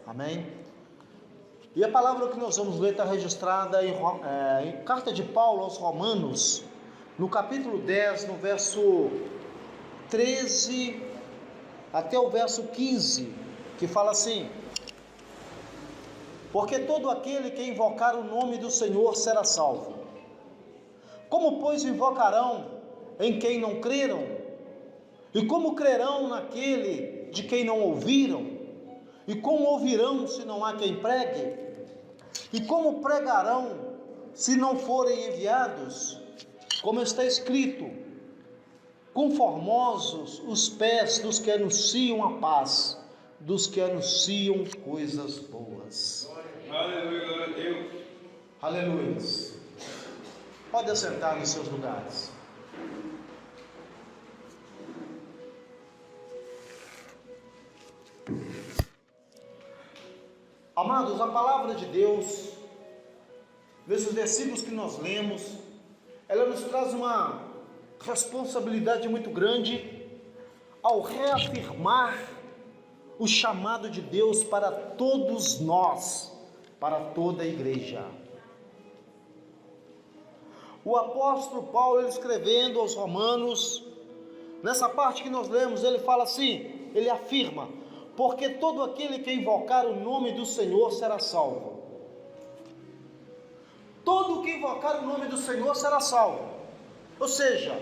Amém? E a palavra que nós vamos ler está registrada em carta de Paulo aos Romanos, no capítulo 10, no verso 13 até o verso 15, que fala assim: porque todo aquele que invocar o nome do Senhor será salvo. Como, pois, invocarão em quem não creram? E como crerão naquele de quem não ouviram? E como ouvirão se não há quem pregue? E como pregarão se não forem enviados? Como está escrito: conformosos os pés dos que anunciam a paz, dos que anunciam coisas boas. Aleluia, glória a Deus. Aleluia. Pode assentar nos seus lugares. Amados, a palavra de Deus, nesses versículos que nós lemos, ela nos traz uma responsabilidade muito grande ao reafirmar o chamado de Deus para todos nós, para toda a igreja. O apóstolo Paulo, ele escrevendo aos Romanos, nessa parte que nós lemos, ele fala assim, ele afirma: porque todo aquele que invocar o nome do Senhor será salvo. Todo que invocar o nome do Senhor será salvo. Ou seja,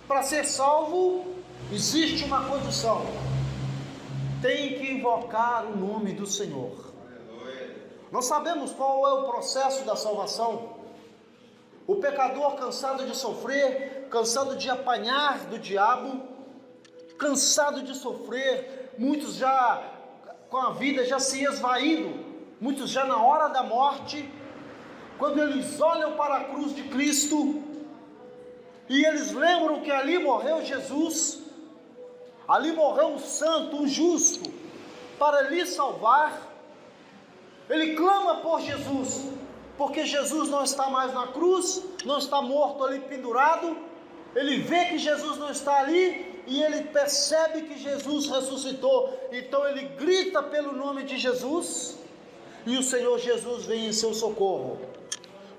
para ser salvo, existe uma condição: tem que invocar o nome do Senhor. Nós sabemos qual é o processo da salvação. O pecador cansado de sofrer, cansado de apanhar do diabo, cansado de sofrer, muitos já com a vida já se esvaindo, muitos já na hora da morte, quando eles olham para a cruz de Cristo, e eles lembram que ali morreu Jesus, ali morreu um santo, um justo, para lhe salvar, ele clama por Jesus, porque Jesus não está mais na cruz, não está morto ali pendurado, ele vê que Jesus não está ali, e ele percebe que Jesus ressuscitou, então ele grita pelo nome de Jesus, e o Senhor Jesus vem em seu socorro.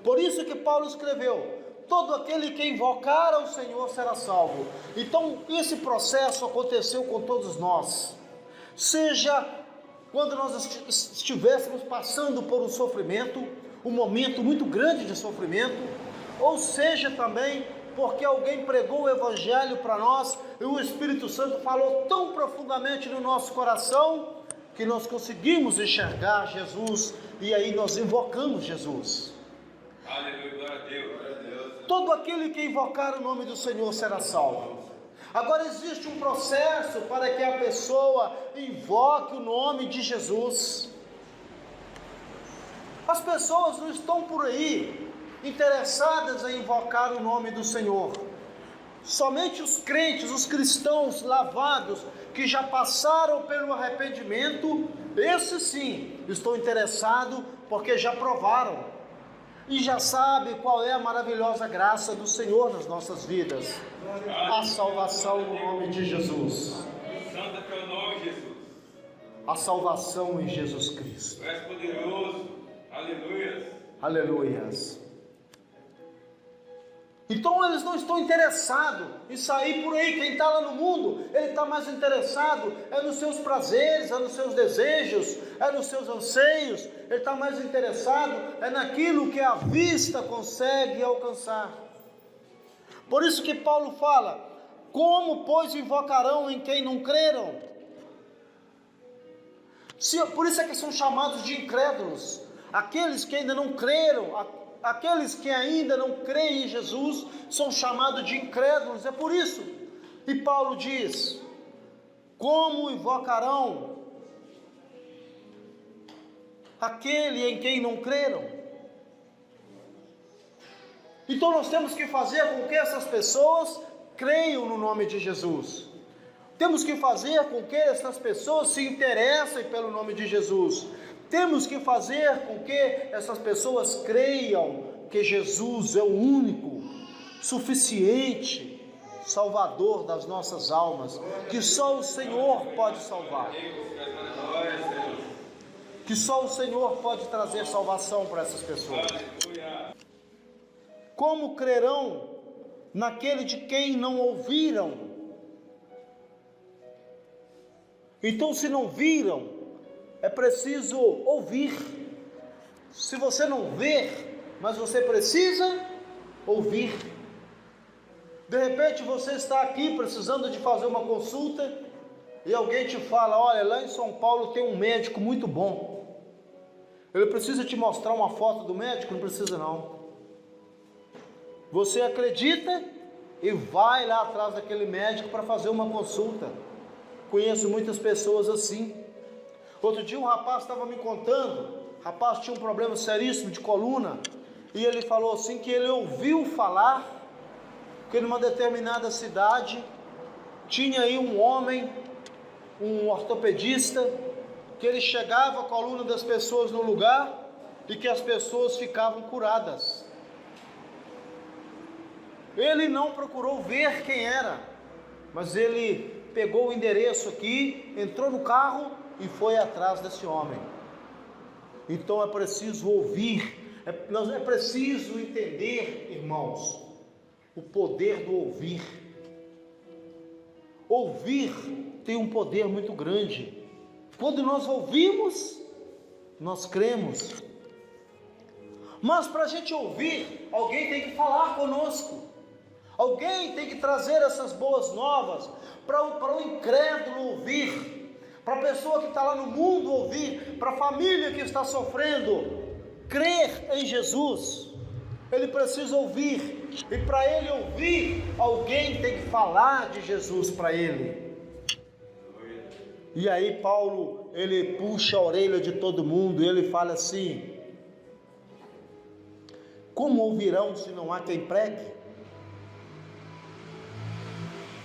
Por isso que Paulo escreveu: todo aquele que invocar ao Senhor será salvo. Então esse processo aconteceu com todos nós, seja quando nós estivéssemos passando por um sofrimento, um momento muito grande de sofrimento, ou seja também porque alguém pregou o Evangelho para nós, e o Espírito Santo falou tão profundamente no nosso coração, que nós conseguimos enxergar Jesus, e aí nós invocamos Jesus. Aleluia, glória a Deus, glória a Deus. Todo aquele que invocar o nome do Senhor será salvo. Agora existe um processo para que a pessoa invoque o nome de Jesus. As pessoas não estão por aí interessadas em invocar o nome do Senhor. Somente os crentes, os cristãos lavados, que já passaram pelo arrependimento, esses sim estão interessados, porque já provaram e já sabem qual é a maravilhosa graça do Senhor nas nossas vidas, a salvação no nome de Jesus, Santo é teu nome, Jesus. a salvação em Jesus Cristo. Tu és poderoso. Aleluia. Aleluias. Então eles não estão interessados em sair por aí. Quem está lá no mundo, ele está mais interessado nos seus prazeres, nos seus desejos, nos seus anseios. Ele está mais interessado naquilo que a vista consegue alcançar. Por isso que Paulo fala: como, pois, invocarão em quem não creram? Por isso é que são chamados de incrédulos. Aqueles que ainda não creram, aqueles que ainda não creem em Jesus, são chamados de incrédulos. É por isso. E Paulo diz: como invocarão aquele em quem não creram? Então nós temos que fazer com que essas pessoas creiam no nome de Jesus. Temos que fazer com que essas pessoas se interessem pelo nome de Jesus. Temos que fazer com que essas pessoas creiam que Jesus é o único, suficiente Salvador das nossas almas, que só o Senhor pode salvar. que só o Senhor pode trazer salvação para essas pessoas. Aleluia. Como crerão naquele de quem não ouviram? Então, se não viram, é preciso ouvir. Se você não vê, mas você precisa ouvir. De repente você está aqui precisando de fazer uma consulta e alguém te fala: olha, lá em São Paulo tem um médico muito bom. Ele precisa te mostrar uma foto do médico? Não precisa não. Você acredita e vai lá atrás daquele médico para fazer uma consulta. Conheço muitas pessoas assim. Outro dia um rapaz estava me contando, o rapaz tinha um problema seríssimo de coluna, e ele falou assim que ele ouviu falar que numa determinada cidade tinha aí um homem, um ortopedista, que ele chegava a coluna das pessoas no lugar e que as pessoas ficavam curadas. Ele não procurou ver quem era, mas ele pegou o endereço aqui, entrou no carro e foi atrás desse homem. Então é preciso ouvir, é preciso entender, irmãos, o poder do ouvir. Ouvir tem um poder muito grande. Quando nós ouvimos, nós cremos. Mas para a gente ouvir, alguém tem que falar conosco. Alguém tem que trazer essas boas novas para o incrédulo ouvir, para a pessoa que está lá no mundo ouvir, para a família que está sofrendo, crer em Jesus. Ele precisa ouvir, e para ele ouvir, alguém tem que falar de Jesus para ele. E aí Paulo, ele puxa a orelha de todo mundo, e ele fala assim: como ouvirão se não há quem pregue?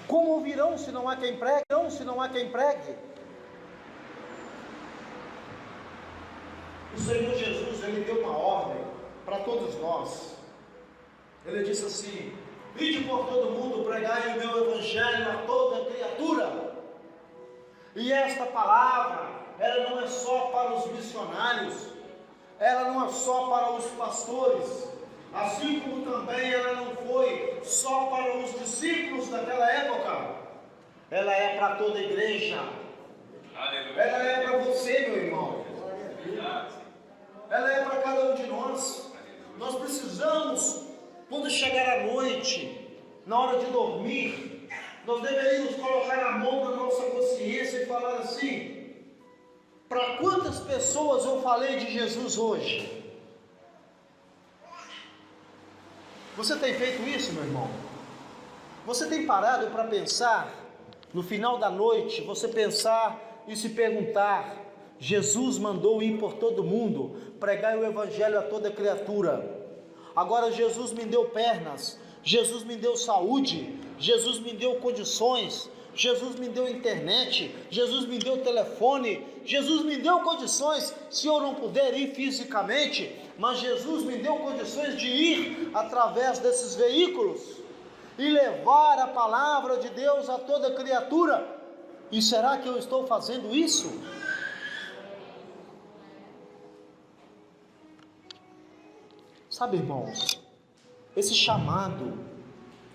Como ouvirão se não há quem pregue? Se não há quem pregue? O Senhor Jesus, ele deu uma ordem para todos nós. Ele disse assim: ide por todo mundo, pregai o meu evangelho a toda criatura. E esta palavra, ela não é só para os missionários, ela não é só para os pastores, assim como também ela não foi só para os discípulos daquela época, ela é para toda a igreja. Aleluia. Ela é para você, meu irmão, ela é para cada um de nós. Nós precisamos, quando chegar a noite, na hora de dormir, nós deveríamos colocar a mão na nossa consciência e falar assim: para quantas pessoas eu falei de Jesus hoje? Você tem feito isso, meu irmão? Você tem parado para pensar, no final da noite, você pensar e se perguntar: Jesus mandou ir por todo mundo, pregar o evangelho a toda criatura. Agora Jesus me deu pernas, Jesus me deu saúde, Jesus me deu condições, Jesus me deu internet, Jesus me deu telefone, Jesus me deu condições, se eu não puder ir fisicamente, mas Jesus me deu condições de ir através desses veículos e levar a palavra de Deus a toda criatura. E será que eu estou fazendo isso? Sabe, irmãos, esse chamado,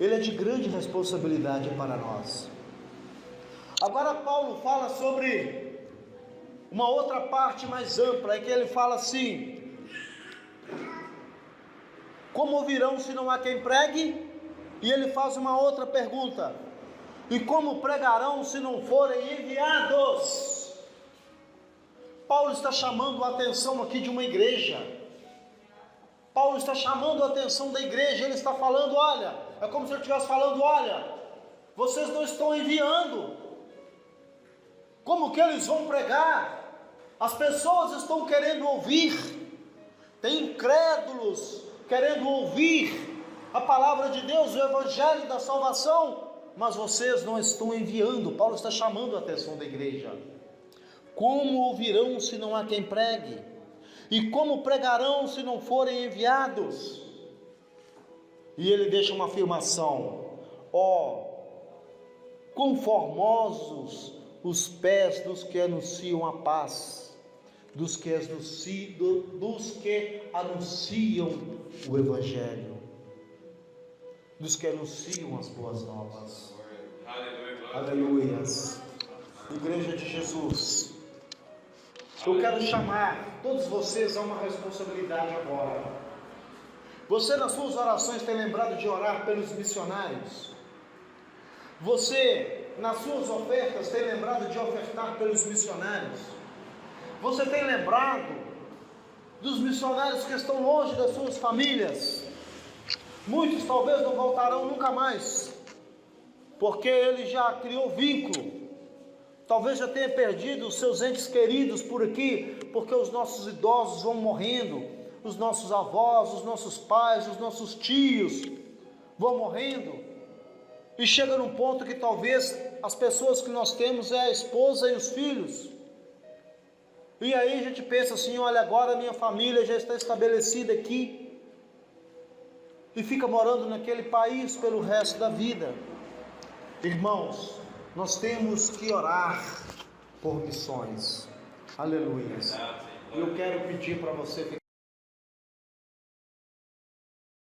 ele é de grande responsabilidade para nós. Agora Paulo fala sobre uma outra parte mais ampla, é que ele fala assim: como ouvirão se não há quem pregue? E ele faz uma outra pergunta: e como pregarão se não forem enviados? Paulo está chamando a atenção aqui de uma igreja. Paulo está chamando a atenção da igreja. Ele está falando: olha, é como se ele estivesse falando: olha, vocês não estão enviando. Como que eles vão pregar? As pessoas estão querendo ouvir. Tem incrédulos querendo ouvir a palavra de Deus, o evangelho da salvação, mas vocês não estão enviando. Paulo está chamando a atenção da igreja. Como ouvirão se não há quem pregue? E como pregarão se não forem enviados? E ele deixa uma afirmação: ó, quão formosos os pés dos que anunciam a paz, dos que anunciam o Evangelho, dos que anunciam as boas novas. Aleluias. Igreja de Jesus, eu quero chamar todos vocês a uma responsabilidade agora. Você nas suas orações tem lembrado de orar pelos missionários? Você nas suas ofertas tem lembrado de ofertar pelos missionários? Você tem lembrado dos missionários que estão longe das suas famílias? Muitos talvez não voltarão nunca mais, porque ele já criou vínculo. Talvez já tenha perdido os seus entes queridos por aqui, porque os nossos idosos vão morrendo, os nossos avós, os nossos pais, os nossos tios vão morrendo, e chega num ponto que talvez as pessoas que nós temos é a esposa e os filhos, e aí a gente pensa assim: olha, agora a minha família já está estabelecida aqui, e fica morando naquele país pelo resto da vida. Irmãos, nós temos que orar por missões. Aleluia. Eu quero pedir para você ficar